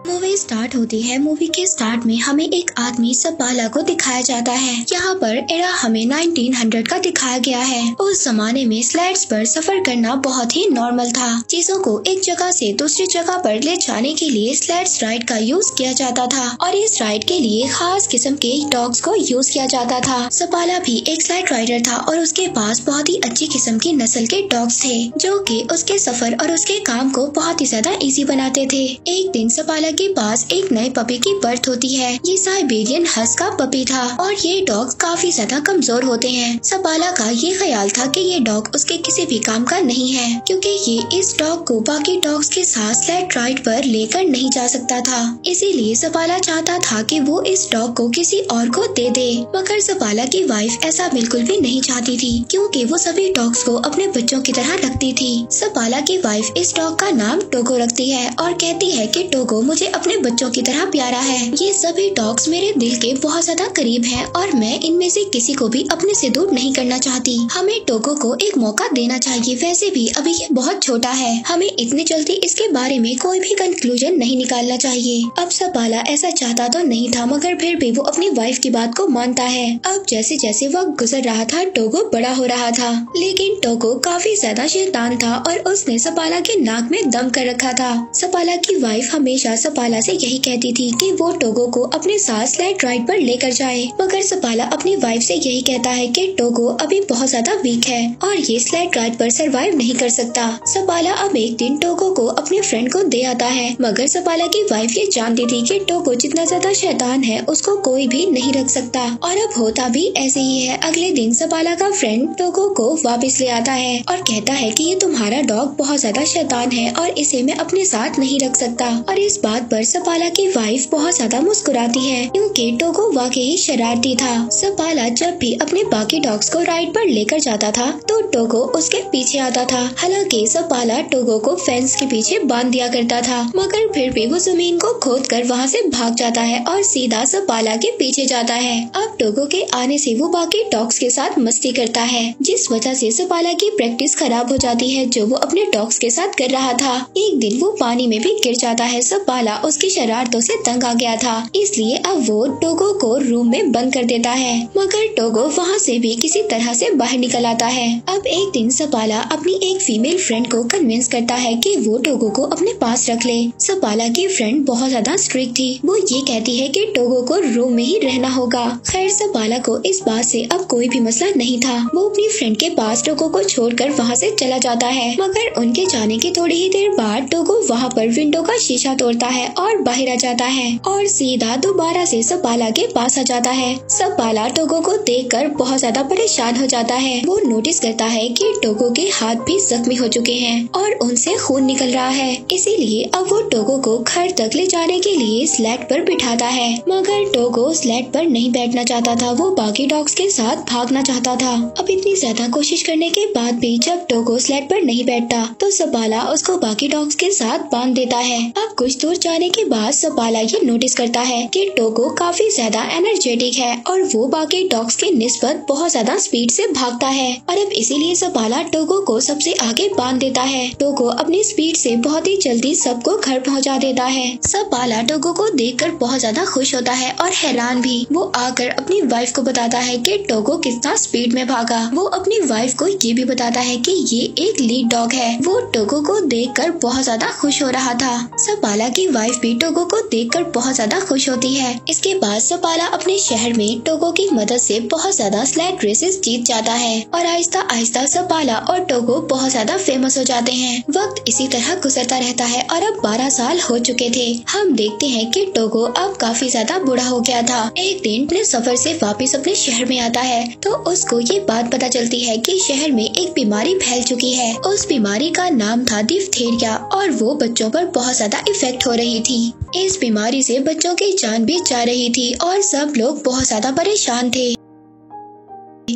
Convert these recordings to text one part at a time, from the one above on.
Movie start होती है। Movie के स्टार्ट में हमें एक आदमी सपाला को दिखाया जाता है। यहाँ पर एरा हमें 1900 का दिखाया गया है। उस जमाने में स्लेड्स पर सफर करना बहुत ही नॉर्मल था। चीजों को एक जगह से दूसरी जगह पर ले जाने के लिए स्लेड्स राइड का यूज किया जाता था और इस राइड के लिए खास किस्म के डॉग्स को यूज किया जाता था। सपाला भी एक स्लेड राइडर था और उसके पास बहुत ही अच्छी किस्म की नस्ल के डॉग्स थे जो कि उसके सफर और उसके काम को बहुत ही ज्यादा इजी बनाते थे। एक दिन सपाला के पास एक नए पपी की बर्थ होती है। ये साइबेरियन हस्क का पपी था और ये डॉग काफी ज्यादा कमजोर होते हैं। सपाला का ये ख्याल था कि ये डॉग उसके किसी भी काम का नहीं है क्योंकि ये इस डॉग को बाकी डॉग्स के साथ स्लेड राइड पर लेकर नहीं जा सकता था। इसीलिए सपाला चाहता था कि वो इस डॉग को किसी और को दे दे, मगर सपाला की वाइफ ऐसा बिल्कुल भी नहीं चाहती थी क्योंकि वो सभी डॉग्स को अपने बच्चों की तरह रखती थी। सपाला की वाइफ इस डॉग का नाम टोगो रखती है और कहती है कि टोगो मुझे अपने बच्चों की तरह प्यारा है। ये सभी डॉग्स मेरे दिल के बहुत ज्यादा करीब हैं और मैं इनमें से किसी को भी अपने से दूर नहीं करना चाहती। हमें टोगो को एक मौका देना चाहिए। वैसे भी अभी ये बहुत छोटा है, हमें इतनी जल्दी इसके बारे में कोई भी कंक्लूजन नहीं निकालना चाहिए। अब सपाला ऐसा चाहता तो नहीं था मगर फिर भी वो अपनी वाइफ की बात को मानता है। अब जैसे जैसे वक्त गुजर रहा था टोगो बड़ा हो रहा था, लेकिन टोगो काफी ज्यादा शैतान था और उसने सपाला के नाक में दम कर रखा था। सपाला की वाइफ हमेशा सपाला से यही कहती थी कि वो टोगो को अपने साथ स्लेड राइड पर लेकर जाए, मगर सपाला अपनी वाइफ से यही कहता है कि टोगो अभी बहुत ज्यादा वीक है और ये स्लेड राइड पर सरवाइव नहीं कर सकता। सपाला अब एक दिन टोगो को अपने फ्रेंड को दे आता है, मगर सपाला की वाइफ ये जानती थी कि टोगो जितना ज्यादा शैतान है उसको कोई भी नहीं रख सकता और अब होता भी ऐसे ही है। अगले दिन सपाला का फ्रेंड टोगो को वापस ले आता है और कहता है कि ये तुम्हारा डॉग बहुत ज्यादा शैतान है और इसे मैं अपने साथ नहीं रख सकता। और इस बात पर सपाला की वाइफ बहुत ज्यादा मुस्कुराती है क्योंकि टोगो वाकई शरारती था। सपाला जब भी अपने बाकी डॉग्स को राइड पर लेकर जाता था तो टोगो उसके पीछे आता था। हालांकि सपाला टोगो को फेंस के पीछे बांध दिया करता था, मगर फिर भी वो जमीन को खोद कर वहाँ से भाग जाता है और सीधा सपाला के पीछे जाता है। अब टोगो के आने से वो बाकी डॉग्स के साथ मस्ती करता है, जिस वजह से सपाला की प्रैक्टिस खराब हो जाती है जो वो अपने डॉग्स के साथ कर रहा था। एक दिन वो पानी में भी गिर जाता है। सपाला उसकी शरारतों से तंग आ गया था, इसलिए अब वो टोगो को रूम में बंद कर देता है, मगर टोगो वहाँ से भी किसी तरह से बाहर निकल आता है। अब एक दिन सपाला अपनी एक फीमेल फ्रेंड को कन्विंस करता है कि वो टोगो को अपने पास रख ले। सपाला की फ्रेंड बहुत ज्यादा स्ट्रिक्ट थी, वो ये कहती है कि टोगो को रूम में ही रहना होगा। खैर सपाला को इस बात से अब कोई भी मसला नहीं था। वो अपनी फ्रेंड के पास टोगो को छोड़कर वहाँ से चला जाता है, मगर उनके जाने के थोड़ी ही देर बाद टोगो वहाँ पर विंडो का शीशा तोड़ता है और बाहर आ जाता है और सीधा दोबारा से सपाला के पास आ जाता है। सपाला टोगो को देखकर बहुत ज्यादा परेशान हो जाता है। वो नोटिस करता है कि टोगो के हाथ भी जख्मी हो चुके हैं और उनसे खून निकल रहा है, इसीलिए अब वो टोगो को घर तक ले जाने के लिए स्लेड पर बिठाता है, मगर टोगो स्लेड पर नहीं बैठना चाहता था। वो बाकी डॉग्स के साथ भागना चाहता था। अब इतनी ज्यादा कोशिश करने के बाद भी जब टोगो स्लेड पर नहीं बैठता तो सपाला उसको बाकी डॉग्स के साथ बांध देता है। अब कुछ दूर जाने के बाद सपाला ये नोटिस करता है कि टोगो काफी ज्यादा एनर्जेटिक है और वो बाकी डॉग्स के निस्बत बहुत ज्यादा स्पीड से भागता है और अब इसीलिए सपाला टोगो को सबसे आगे बांध देता है। टोगो अपनी स्पीड से बहुत ही जल्दी सबको घर पहुंचा देता है। सपाला टोगो को देखकर बहुत ज्यादा खुश होता है और हैरान भी। वो आकर अपनी वाइफ को बताता है कि टोगो कितना स्पीड में भागा। वो अपनी वाइफ को ये भी बताता है कि ये एक लीड डॉग है। वो टोगो को देखकर बहुत ज्यादा खुश हो रहा था। सपाला की वाइफ भी टोगो को देखकर बहुत ज्यादा खुश होती है। इसके बाद सपाला अपने शहर में टोगो की मदद से बहुत ज्यादा स्लेड रेसेस जीत जाता है और आहिस्ता आहिस्ता सपाला और टोगो बहुत ज्यादा फेमस हो जाते हैं। वक्त इसी तरह गुजरता रहता है और अब 12 साल हो चुके थे। हम देखते हैं कि टोगो अब काफी ज्यादा बूढ़ा हो गया था। एक दिन अपने सफर से वापस अपने शहर में आता है तो उसको ये बात पता चलती है कि शहर में एक बीमारी फैल चुकी है। उस बीमारी का नाम था डिप्थीरिया और वो बच्चों पर बहुत ज्यादा इफेक्ट हो रही थी। इस बीमारी से बच्चों की जान भी जा रही थी और सब लोग बहुत ज्यादा परेशान थे।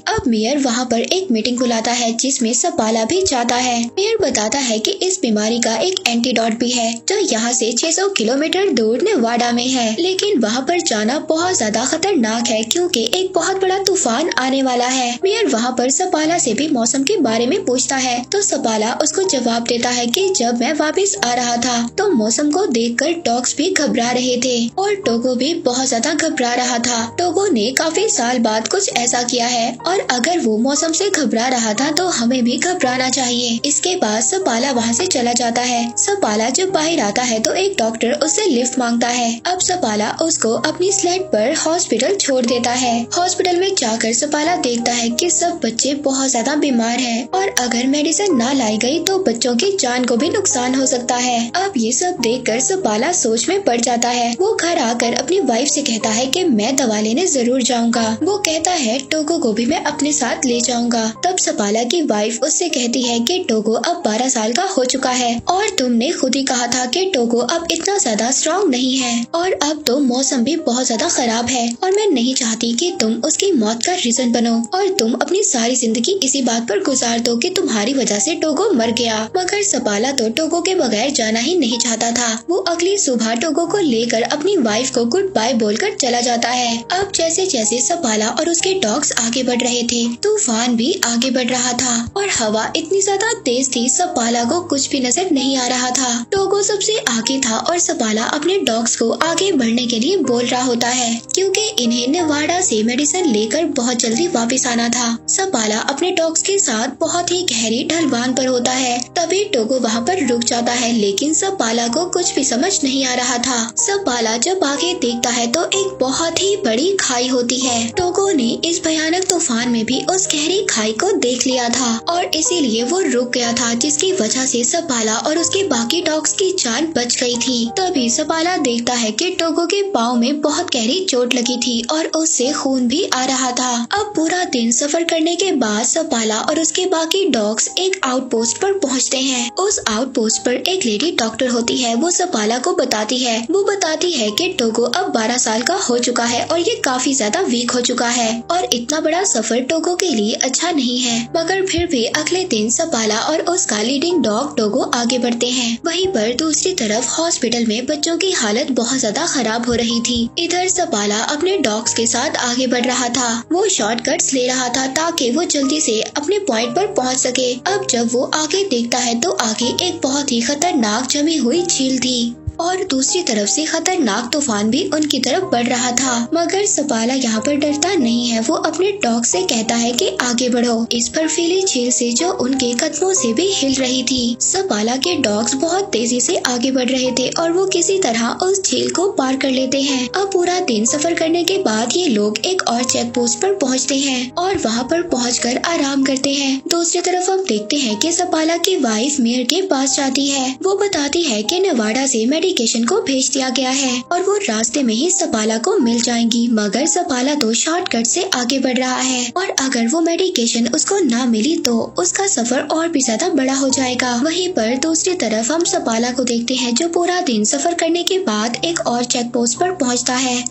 अब मेयर वहाँ पर एक मीटिंग बुलाता है जिसमें सपाला भी जाता है। मेयर बताता है कि इस बीमारी का एक एंटीडोट भी है जो यहाँ से 600 किलोमीटर दूर नेवाडा में है, लेकिन वहाँ पर जाना बहुत ज्यादा खतरनाक है क्योंकि एक बहुत बड़ा तूफान आने वाला है। मेयर वहाँ पर सपाला से भी मौसम के बारे में पूछता है तो सपाला उसको जवाब देता है कि जब मैं वापस आ रहा था तो मौसम को देखकर डॉग्स भी घबरा रहे थे और टोगो भी बहुत ज्यादा घबरा रहा था। टोगो ने काफी साल बाद कुछ ऐसा किया है और अगर वो मौसम से घबरा रहा था तो हमें भी घबराना चाहिए। इसके बाद सपाला वहाँ से चला जाता है। सपाला जब बाहर आता है तो एक डॉक्टर उससे लिफ्ट मांगता है। अब सपाला उसको अपनी स्लेड पर हॉस्पिटल छोड़ देता है। हॉस्पिटल में जाकर सपाला देखता है कि सब बच्चे बहुत ज्यादा बीमार हैं और अगर मेडिसिन ना लाई गई तो बच्चों की जान को भी नुकसान हो सकता है। अब ये सब देखकर सपाला सोच में पड़ जाता है। वो घर आकर अपनी वाइफ से कहता है कि मैं दवा लेने जरूर जाऊंगा। वो कहता है टोगो को भी मैं अपने साथ ले जाऊंगा। तब सपाला की वाइफ उससे कहती है कि टोगो अब 12 साल का हो चुका है और तुमने खुद ही कहा था कि टोगो अब इतना ज्यादा स्ट्रॉन्ग नहीं है और अब तो मौसम भी बहुत ज्यादा खराब है और मैं नहीं चाहती कि तुम उसकी मौत का रीजन बनो और तुम अपनी सारी जिंदगी इसी बात पर गुजार दो कि तुम्हारी वजह से टोगो मर गया। मगर सपाला तो टोगो के बगैर जाना ही नहीं चाहता था। वो अगली सुबह टोगो को लेकर अपनी वाइफ को गुड बाय बोलकर चला जाता है। अब जैसे जैसे सपाला और उसके डॉग्स आगे बढ़ रहे थे तूफान भी आगे बढ़ रहा था और हवा इतनी ज्यादा तेज थी सपाला को कुछ भी नजर नहीं आ रहा था। टोगो सबसे आगे था और सपाला अपने डॉग्स को आगे बढ़ने के लिए बोल रहा होता है क्योंकि इन्हें नेवाडा से मेडिसिन लेकर बहुत जल्दी वापस आना था। सपाला अपने डॉग्स के साथ बहुत ही गहरी ढलवान पर होता है। तभी टोगो वहाँ पर रुक जाता है लेकिन सपाला को कुछ भी समझ नहीं आ रहा था। सपाला जब आगे देखता है तो एक बहुत ही बड़ी खाई होती है। टोगो ने इस भयानक तूफान में भी उस गहरी खाई को देख लिया था और इसीलिए वो रुक गया था जिसकी वजह से सपाला और उसके बाकी डॉग्स की जान बच गई थी। तभी सपाला देखता है कि टोगो के पाँव में बहुत गहरी चोट लगी थी और उससे खून भी आ रहा था। अब पूरा दिन सफर करने के बाद सपाला और उसके बाकी डॉग्स एक आउटपोस्ट पर पहुंचते हैं। उस आउटपोस्ट पर एक लेडी डॉक्टर होती है। वो सपाला को बताती है कि टोगो अब 12 साल का हो चुका है और ये काफी ज्यादा वीक हो चुका है और इतना बड़ा सफर टोगो के लिए अच्छा नहीं है। मगर फिर भी अगले दिन सपाला और उसका लीडिंग डॉग टोगो आगे बढ़ते हैं। वहीं पर दूसरी तरफ हॉस्पिटल में बच्चों की हालत बहुत ज्यादा खराब हो रही थी। इधर सपाला अपने डॉग्स के साथ आगे बढ़ रहा था। वो शॉर्टकट्स ले रहा था ताकि वो जल्दी से अपने पॉइंट पर पहुंच सके। अब जब वो आगे देखता है तो आगे एक बहुत ही खतरनाक जमी हुई झील थी और दूसरी तरफ से खतरनाक तूफान भी उनकी तरफ बढ़ रहा था। मगर सपाला यहाँ पर डरता नहीं है। वो अपने डॉग से कहता है कि आगे बढ़ो इस बर्फीली झील से जो उनके कदमों से भी हिल रही थी। सपाला के डॉग्स बहुत तेजी से आगे बढ़ रहे थे और वो किसी तरह उस झील को पार कर लेते हैं। अब पूरा दिन सफर करने के बाद ये लोग एक और चेक पोस्ट पर पहुँचते हैं और वहाँ पर पहुँचकर आराम करते हैं। दूसरी तरफ हम देखते हैं कि सपाला की वाइफ मेयर के पास जाती है। वो बताती है कि नेवाडा से मेडिकेशन को भेज दिया गया है और वो रास्ते में ही सपाला को मिल जाएंगी। मगर सपाला तो शॉर्टकट से आगे बढ़ रहा है और अगर वो मेडिकेशन उसको ना मिली तो उसका सफर और भी ज्यादा बड़ा हो जाएगा। वहीं पर दूसरी तरफ हम सपाला को देखते हैं जो पूरा दिन सफर करने के बाद एक और चेक पोस्ट पर पहुंचता है।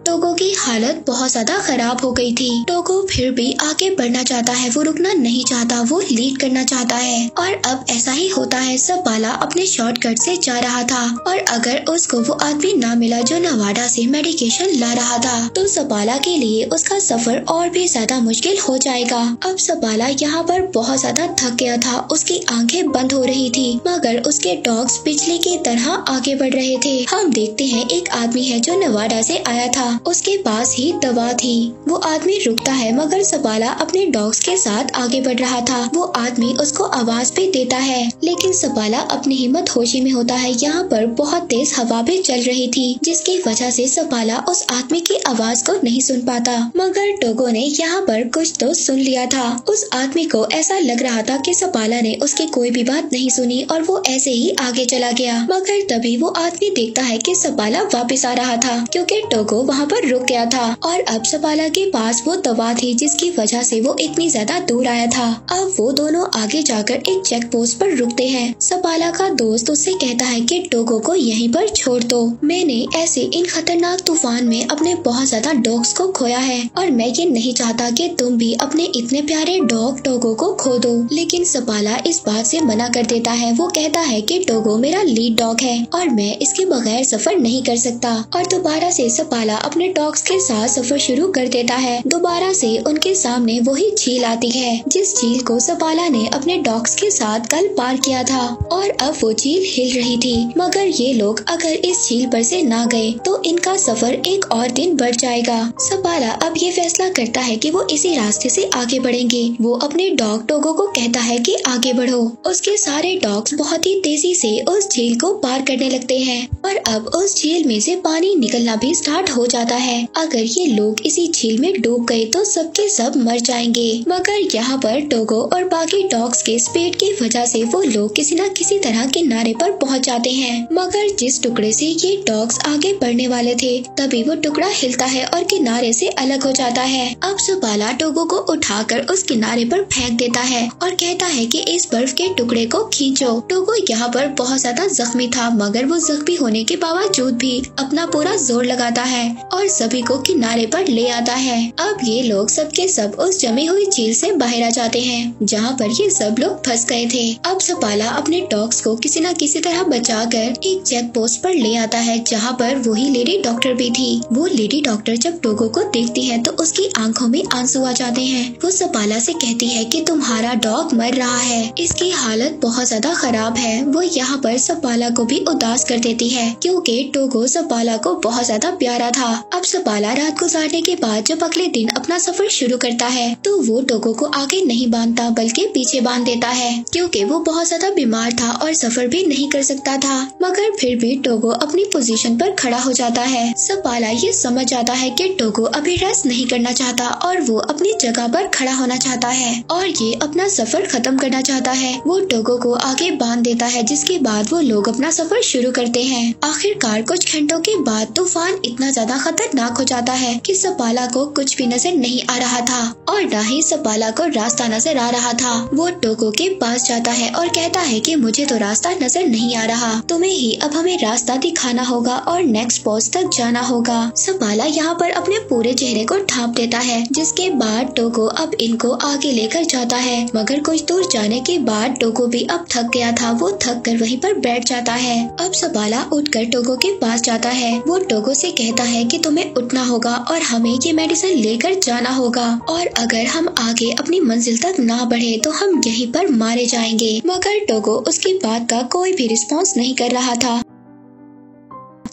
टोगो की हालत बहुत ज्यादा खराब हो गई थी। टोगो फिर भी आगे बढ़ना चाहता है। वो रुकना नहीं चाहता, वो लीड करना चाहता है और अब ऐसा ही होता है। सपाला अपने शॉर्टकट से जा रहा था और अगर उसको वो आदमी ना मिला जो नेवाडा से मेडिकेशन ला रहा था तो सपाला के लिए उसका सफर और भी ज्यादा मुश्किल हो जाएगा। अब सपाला यहाँ पर बहुत ज्यादा थक गया था। उसकी आंखें बंद हो रही थी मगर उसके डॉग्स बिजली की तरह आगे बढ़ रहे थे। हम देखते हैं एक आदमी है जो नेवाडा से आया था। उसके पास ही दवा थी। वो आदमी रुकता है मगर सपाला अपने डॉग्स के साथ आगे बढ़ रहा था। वो आदमी उसको आवाज भी देता है लेकिन सपाला अपनी हिम्मत होशी में होता है। यहाँ पर बहुत तेज हवा भी चल रही थी जिसकी वजह से सपाला उस आदमी की आवाज को नहीं सुन पाता। मगर टोगो ने यहाँ पर कुछ तो सुन लिया था। उस आदमी को ऐसा लग रहा था कि सपाला ने उसकी कोई भी बात नहीं सुनी और वो ऐसे ही आगे चला गया। मगर तभी वो आदमी देखता है कि सपाला वापस आ रहा था क्योंकि टोगो वहाँ पर रुक गया था और अब सपाला के पास वो दवा थी जिसकी वजह से वो इतनी ज्यादा दूर आया था। अब वो दोनों आगे जाकर एक चेक पोस्ट पर रुकते हैं। सपाला का दोस्त उससे कहता है कि टोगो को यहीं पर छोड़ दो। मैंने ऐसे इन खतरनाक तूफान में अपने बहुत ज्यादा डॉग्स को खोया है और मैं ये नहीं चाहता कि तुम भी अपने इतने प्यारे डॉग टोगो को खो दो। लेकिन सपाला इस बात से मना कर देता है। वो कहता है कि टोगो मेरा लीड डॉग है और मैं इसके बगैर सफर नहीं कर सकता। और दोबारा से सपाला अपने डॉग्स के साथ सफर शुरू कर देता है। दोबारा से उनके सामने वही झील आती है जिस झील को सपाला ने अपने डॉग्स के साथ कल पार किया था और अब वो झील हिल रही थी। मगर ये लोग अगर इस झील पर से ना गए तो इनका सफर एक और दिन बढ़ जाएगा। सपाला अब ये फैसला करता है कि वो इसी रास्ते से आगे बढ़ेंगे। वो अपने डॉग टोगो को कहता है कि आगे बढ़ो। उसके सारे डॉग्स बहुत ही तेजी से उस झील को पार करने लगते हैं और अब उस झील में से पानी निकलना भी स्टार्ट हो जाता है। अगर ये लोग इसी झील में डूब गए तो सबके सब मर जाएंगे। मगर यहाँ पर टोगो और बाकी डॉग्स के स्पीड की वजह से वो लोग किसी न किसी तरह किनारे पर पहुँच जाते हैं। मगर जिस टुकड़े से ये डॉग्स आगे बढ़ने वाले थे तभी वो टुकड़ा हिलता है और किनारे से अलग हो जाता है। अब सपाला टोगो को उठाकर उस किनारे पर फेंक देता है और कहता है कि इस बर्फ के टुकड़े को खींचो। टोगो यहाँ पर बहुत ज्यादा जख्मी था मगर वो जख्मी होने के बावजूद भी अपना पूरा जोर लगाता है और सभी को किनारे पर ले आता है। अब ये लोग सबके सब उस जमी हुई झील से बाहर आ जाते हैं जहाँ पर ये सब लोग फंस गए थे। अब सपाला अपने डॉग्स को किसी न किसी तरह बचाकर एक चेक पोस्ट पर ले आता है जहाँ पर वही लेडी डॉक्टर भी थी। वो लेडी डॉक्टर जब टोगो को देखती है तो उसकी आंखों में आंसू आ जाते हैं। वो सपाला से कहती है कि तुम्हारा डॉग मर रहा है, इसकी हालत बहुत ज्यादा खराब है। वो यहाँ पर सपाला को भी उदास कर देती है क्योंकि टोगो सपाला को बहुत ज्यादा प्यारा था। अब सपाला रात गुजारने के बाद जब अगले दिन अपना सफर शुरू करता है तो वो टोगो को आगे नहीं बांधता बल्कि पीछे बांध देता है क्योंकि वो बहुत ज्यादा बीमार था और सफर भी नहीं कर सकता था। मगर फिर भी टोगो अपनी पोजीशन पर खड़ा हो जाता है। सपाला ये समझ जाता है कि टोगो अभी रेस्ट नहीं करना चाहता और वो अपनी जगह पर खड़ा होना चाहता है और ये अपना सफर खत्म करना चाहता है। वो टोगो को आगे बांध देता है जिसके बाद वो लोग अपना सफर शुरू करते हैं। आखिरकार कुछ घंटों के बाद तूफान इतना ज्यादा खतरनाक हो जाता है कि सपाला को कुछ भी नजर नहीं आ रहा था और न ही सपाला को रास्ता नजर आ रहा था। वो टोगो के पास जाता है और कहता है कि मुझे तो रास्ता नजर नहीं आ रहा, तुम्हें ही अब हमें रास्ता दिखाना होगा और नेक्स्ट पोस्ट तक जाना होगा। सपाला यहाँ पर अपने पूरे चेहरे को ढांप देता है जिसके बाद टोगो अब इनको आगे लेकर जाता है। मगर कुछ दूर जाने के बाद टोगो भी अब थक गया था। वो थक कर वहीं पर बैठ जाता है। अब सपाला उठकर टोगो के पास जाता है। वो टोगो से कहता है कि तुम्हें उठना होगा और हमें ये मेडिसिन लेकर जाना होगा और अगर हम आगे अपनी मंजिल तक ना बढ़े तो हम यहीं पर मारे जाएंगे। मगर टोगो उसकी बात का कोई भी रिस्पॉन्स नहीं कर रहा था।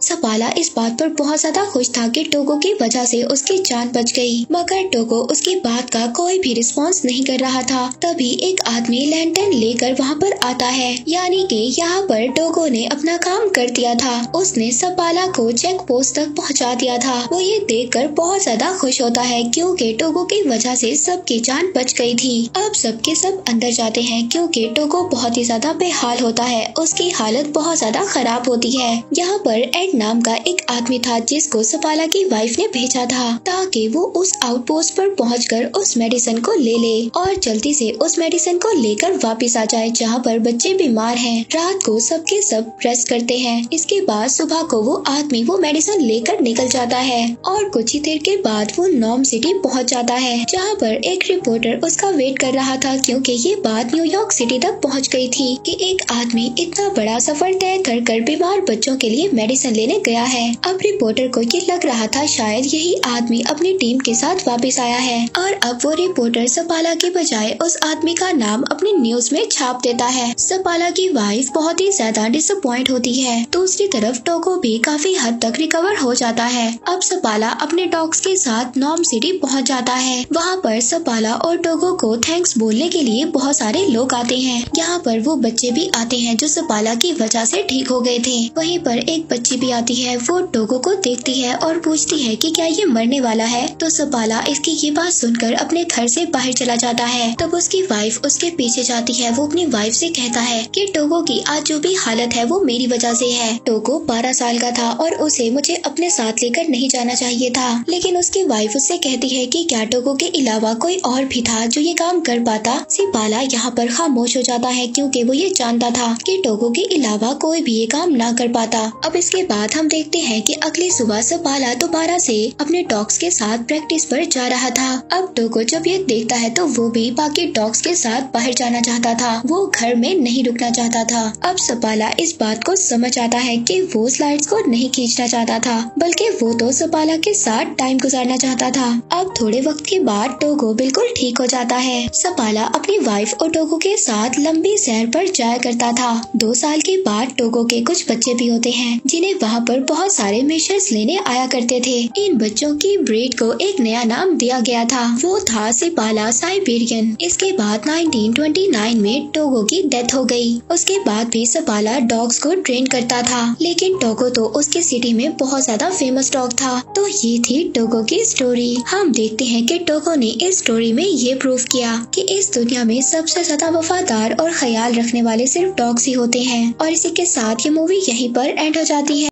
सपाला इस बात पर बहुत ज्यादा खुश था कि टोगो की वजह से उसकी जान बच गई। मगर टोगो उसकी बात का कोई भी रिस्पॉन्स नहीं कर रहा था। तभी एक आदमी लैंटर्न लेकर वहाँ पर आता है, यानी कि यहाँ पर टोगो ने अपना काम कर दिया था। उसने सपाला को चेक पोस्ट तक पहुँचा दिया था। वो ये देखकर बहुत ज्यादा खुश होता है क्योंकि टोगो की वजह से सबकी जान बच गई थी। अब सबके सब अंदर जाते हैं क्योंकि टोगो बहुत ही ज्यादा बेहाल होता है। उसकी हालत बहुत ज्यादा खराब होती है। यहाँ पर एड नाम का एक आदमी था जिसको सपाला की वाइफ ने भेजा था ताकि वो उस आउटपोस्ट पर पहुंचकर उस मेडिसिन को ले ले और जल्दी से उस मेडिसिन को लेकर वापस आ जाए जहाँ पर बच्चे बीमार हैं। रात को सबके सब रेस्ट करते हैं। इसके बाद सुबह को वो आदमी वो मेडिसिन लेकर निकल जाता है और कुछ ही देर के बाद वो नॉर्म सिटी पहुँच जाता है जहाँ पर एक रिपोर्टर उसका वेट कर रहा था क्योंकि ये बात न्यूयॉर्क सिटी तक पहुँच गई थी कि एक आदमी इतना बड़ा सफर तय कर बीमार बच्चों के लिए मेडिसिन लेने गया है। अब रिपोर्टर को ये लग रहा था शायद यही आदमी अपनी टीम के साथ वापस आया है और अब वो रिपोर्टर सपाला के बजाय उस आदमी का नाम अपनी न्यूज में छाप देता है। सपाला की वाइफ बहुत ही ज्यादा डिसअपॉइंट होती है। दूसरी तरफ टोगो भी काफी हद तक रिकवर हो जाता है। अब सपाला अपने डॉग्स के साथ नॉर्म सिटी पहुंच जाता है। वहाँ पर सपाला और टोगो को थैंक्स बोलने के लिए बहुत सारे लोग आते हैं। यहाँ पर वो बच्चे भी आते हैं जो सपाला की वजह से ठीक हो गए थे। वहीं पर एक बच्ची भी आती आती है वो टोगो को देखती है और पूछती है कि क्या ये मरने वाला है। तो सपाला इसकी ये बात सुनकर अपने घर से बाहर चला जाता है। तब उसकी वाइफ उसके पीछे जाती है। वो अपनी वाइफ से कहता है कि टोगो की आज जो भी हालत है वो मेरी वजह से है। टोगो 12 साल का था और उसे मुझे अपने साथ लेकर नहीं जाना चाहिए था। लेकिन उसकी वाइफ उससे कहती है कि क्या टोगो के अलावा कोई और भी था जो ये काम कर पाता। सपाला यहाँ पर खामोश हो जाता है क्योंकि वो ये जानता था कि टोगो के अलावा कोई भी ये काम ना कर पाता। अब इसके बाद हम देखते हैं कि अगली सुबह सपाला दोबारा से अपने डॉग्स के साथ प्रैक्टिस पर जा रहा था। अब टोगो जब ये देखता है तो वो भी बाकी डॉग्स के साथ बाहर जाना चाहता था। वो घर में नहीं रुकना चाहता था। अब सपाला इस बात को समझ आता है कि वो स्लाइड्स को नहीं खींचना चाहता था बल्कि वो तो सपाला के साथ टाइम गुजारना चाहता था। अब थोड़े वक्त के बाद टोगो बिल्कुल ठीक हो जाता है। सपाला अपनी वाइफ और टोगो के साथ लंबी सैर पर जाया करता था। 2 साल के बाद टोगो के कुछ बच्चे भी होते हैं जिन्हें वहाँ पर बहुत सारे मिशंस लेने आया करते थे। इन बच्चों की ब्रीड को एक नया नाम दिया गया था। वो था सपाला साइबेरियन। इसके बाद 1929 में टोगो की डेथ हो गई। उसके बाद भी सपाला डॉग्स को ट्रेन करता था लेकिन टोगो तो उसकी सिटी में बहुत ज्यादा फेमस डॉग था। तो ये थी टोगो की स्टोरी। हम देखते हैं कि टोगो ने इस स्टोरी में ये प्रूव किया कि इस दुनिया में सबसे ज्यादा वफादार और ख्याल रखने वाले सिर्फ डॉग्स ही होते हैं। और इसी के साथ ये मूवी यहीं पर एंड हो जाती है।